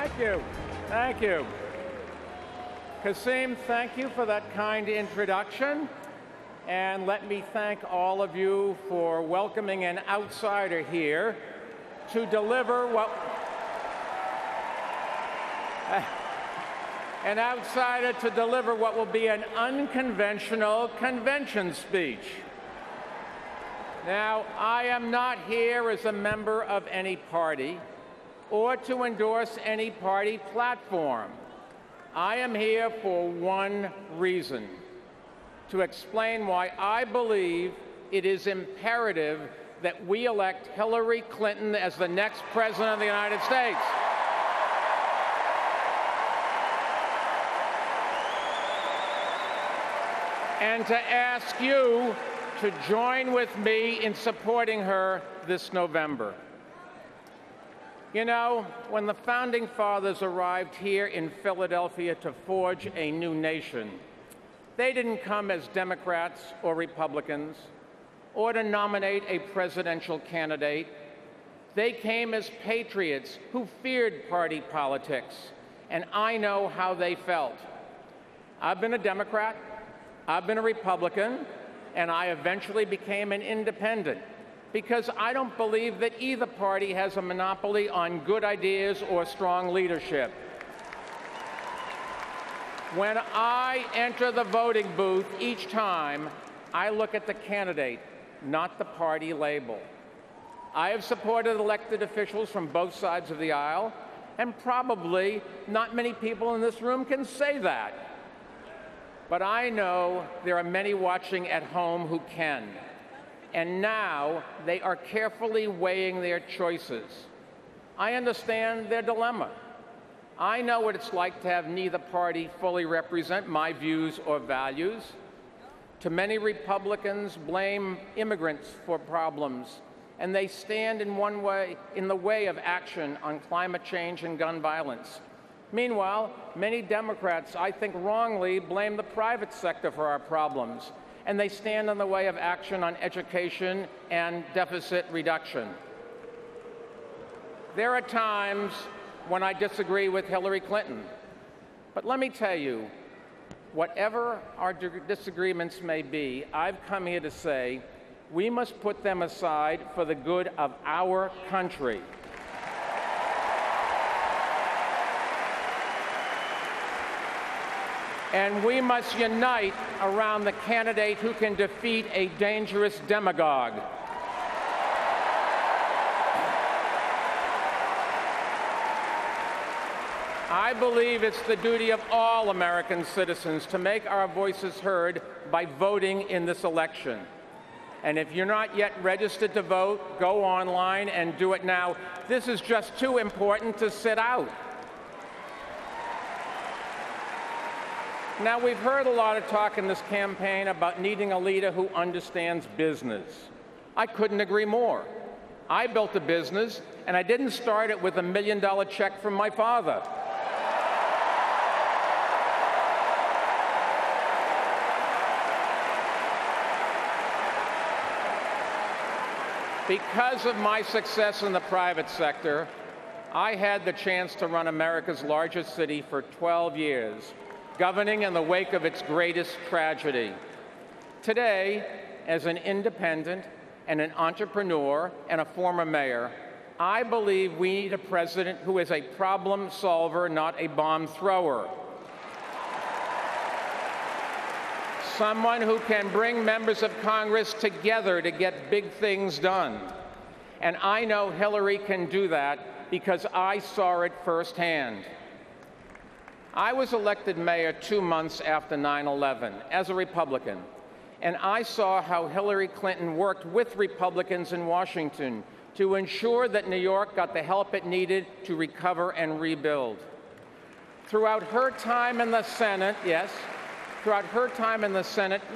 Thank you. Thank you. Kasim, thank you for that kind introduction. And let me thank all of you for welcoming an outsider here to deliver what... an outsider to deliver what will be an unconventional convention speech. Now, I am not here as a member of any party or to endorse any party platform. I am here for one reason: to explain why I believe it is imperative that we elect Hillary Clinton as the next president of the United States. And to ask you to join with me in supporting her this November. You know, when the Founding Fathers arrived here in Philadelphia to forge a new nation, they didn't come as Democrats or Republicans or to nominate a presidential candidate. They came as patriots who feared party politics, and I know how they felt. I've been a Democrat, I've been a Republican, and I eventually became an independent, because I don't believe that either party has a monopoly on good ideas or strong leadership. When I enter the voting booth each time, I look at the candidate, not the party label. I have supported elected officials from both sides of the aisle, and probably not many people in this room can say that. But I know there are many watching at home who can. And now they are carefully weighing their choices. I understand their dilemma. I know what it's like to have neither party fully represent my views or values. Too many Republicans blame immigrants for problems, and they stand in the way of action on climate change and gun violence. Meanwhile, many Democrats, I think wrongly, blame the private sector for our problems, and they stand in the way of action on education and deficit reduction. There are times when I disagree with Hillary Clinton, but let me tell you, whatever our disagreements may be, I've come here to say we must put them aside for the good of our country. And we must unite around the candidate who can defeat a dangerous demagogue. I believe it's the duty of all American citizens to make our voices heard by voting in this election. And if you're not yet registered to vote, go online and do it now. This is just too important to sit out. Now, we've heard a lot of talk in this campaign about needing a leader who understands business. I couldn't agree more. I built a business, and I didn't start it with $1 million check from my father. Because of my success in the private sector, I had the chance to run America's largest city for 12 years, governing in the wake of its greatest tragedy. Today, as an independent and an entrepreneur and a former mayor, I believe we need a president who is a problem solver, not a bomb thrower. Someone who can bring members of Congress together to get big things done. And I know Hillary can do that because I saw it firsthand. I was elected mayor 2 months after 9/11 as a Republican, and I saw how Hillary Clinton worked with Republicans in Washington to ensure that New York got the help it needed to recover and rebuild. Throughout her time in the Senate,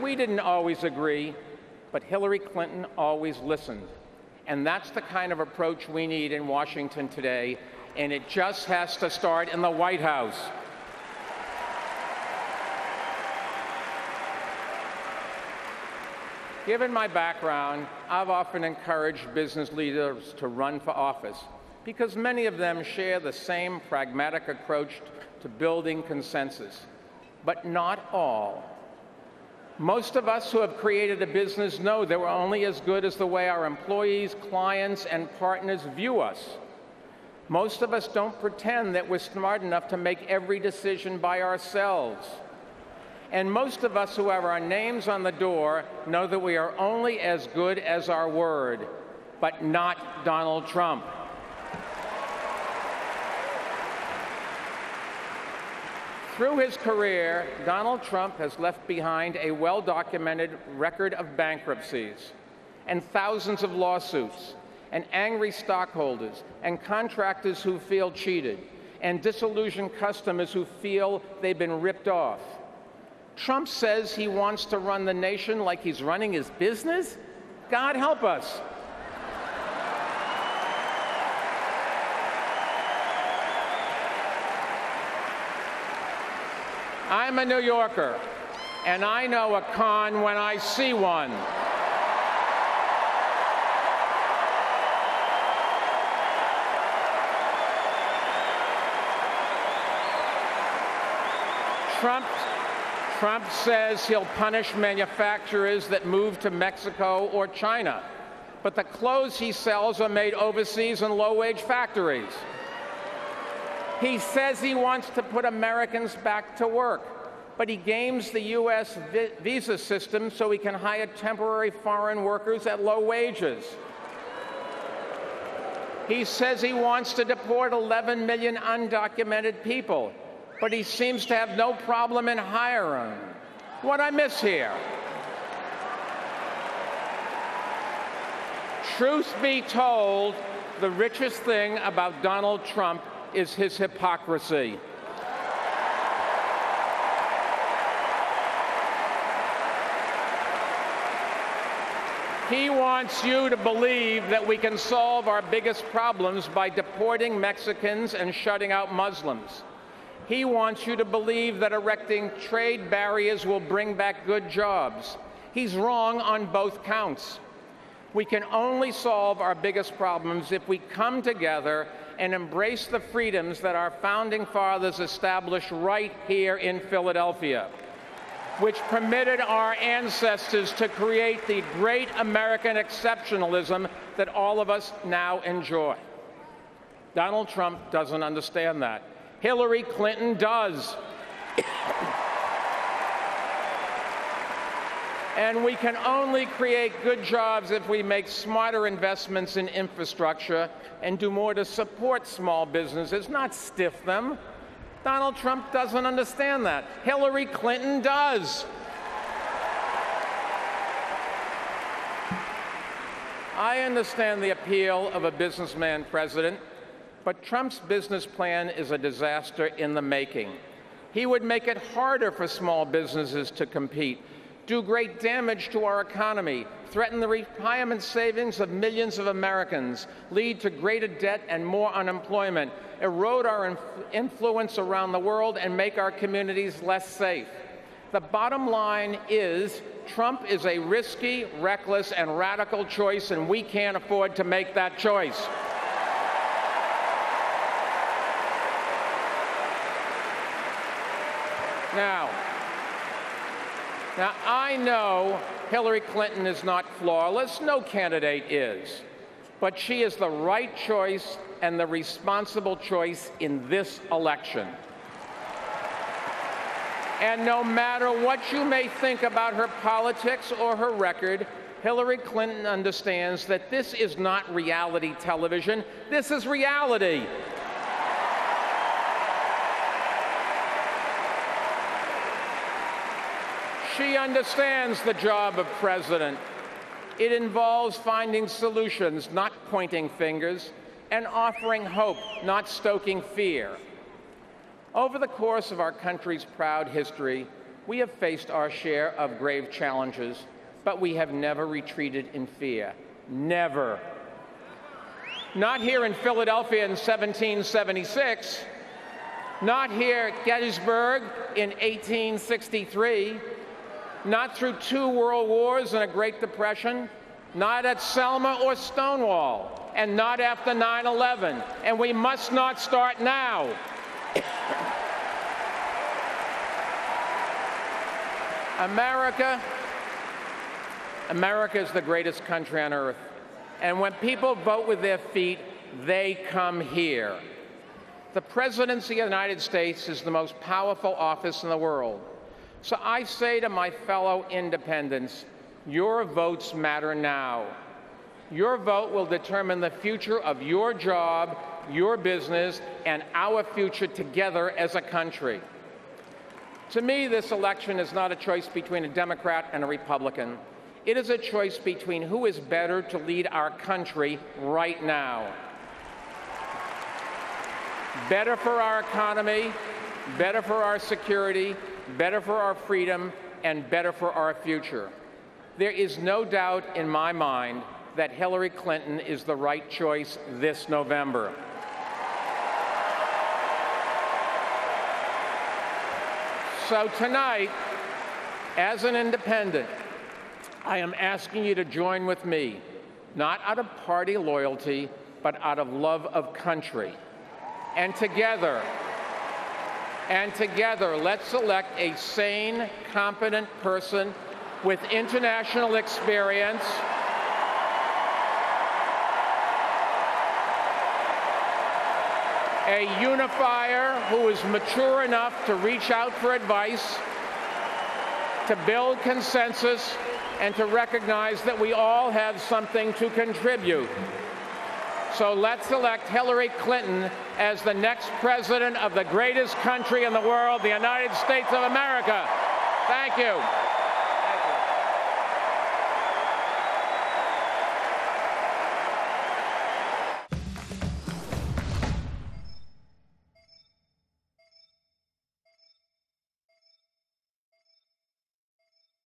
we didn't always agree, but Hillary Clinton always listened. And that's the kind of approach we need in Washington today, and it just has to start in the White House. Given my background, I've often encouraged business leaders to run for office because many of them share the same pragmatic approach to building consensus, but not all. Most of us who have created a business know that we're only as good as the way our employees, clients, and partners view us. Most of us don't pretend that we're smart enough to make every decision by ourselves. And most of us who have our names on the door know that we are only as good as our word, but not Donald Trump. Through his career, Donald Trump has left behind a well-documented record of bankruptcies and thousands of lawsuits and angry stockholders and contractors who feel cheated and disillusioned customers who feel they've been ripped off. Trump says he wants to run the nation like he's running his business? God help us. I'm a New Yorker, and I know a con when I see one. Trump says he'll punish manufacturers that move to Mexico or China, but the clothes he sells are made overseas in low-wage factories. He says he wants to put Americans back to work, but he games the U.S. visa system so he can hire temporary foreign workers at low wages. He says he wants to deport 11 million undocumented people, but he seems to have no problem in hiring. What'd I miss here? Truth be told, the richest thing about Donald Trump is his hypocrisy. He wants you to believe that we can solve our biggest problems by deporting Mexicans and shutting out Muslims. He wants you to believe that erecting trade barriers will bring back good jobs. He's wrong on both counts. We can only solve our biggest problems if we come together and embrace the freedoms that our founding fathers established right here in Philadelphia, which permitted our ancestors to create the great American exceptionalism that all of us now enjoy. Donald Trump doesn't understand that. Hillary Clinton does. And we can only create good jobs if we make smarter investments in infrastructure and do more to support small businesses, not stiff them. Donald Trump doesn't understand that. Hillary Clinton does. I understand the appeal of a businessman president, but Trump's business plan is a disaster in the making. He would make it harder for small businesses to compete, do great damage to our economy, threaten the retirement savings of millions of Americans, lead to greater debt and more unemployment, erode our influence around the world, and make our communities less safe. The bottom line is Trump is a risky, reckless, and radical choice, and we can't afford to make that choice. Now, I know Hillary Clinton is not flawless. No candidate is. But she is the right choice and the responsible choice in this election. And no matter what you may think about her politics or her record, Hillary Clinton understands that this is not reality television. This is reality. She understands the job of president. It involves finding solutions, not pointing fingers, and offering hope, not stoking fear. Over the course of our country's proud history, we have faced our share of grave challenges, but we have never retreated in fear. Never. Not here in Philadelphia in 1776, not here at Gettysburg in 1863, not through 2 world wars and a Great Depression, not at Selma or Stonewall, and not after 9/11. And we must not start now. America is the greatest country on earth. And when people vote with their feet, they come here. The presidency of the United States is the most powerful office in the world. So I say to my fellow independents, your votes matter now. Your vote will determine the future of your job, your business, and our future together as a country. To me, this election is not a choice between a Democrat and a Republican. It is a choice between who is better to lead our country right now. Better for our economy, better for our security, better for our freedom, and better for our future. There is no doubt in my mind that Hillary Clinton is the right choice this November. So tonight, as an independent, I am asking you to join with me, not out of party loyalty, but out of love of country. And together, let's elect a sane, competent person with international experience, a unifier who is mature enough to reach out for advice, to build consensus, and to recognize that we all have something to contribute. So let's elect Hillary Clinton as the next president of the greatest country in the world, the United States of America. Thank you.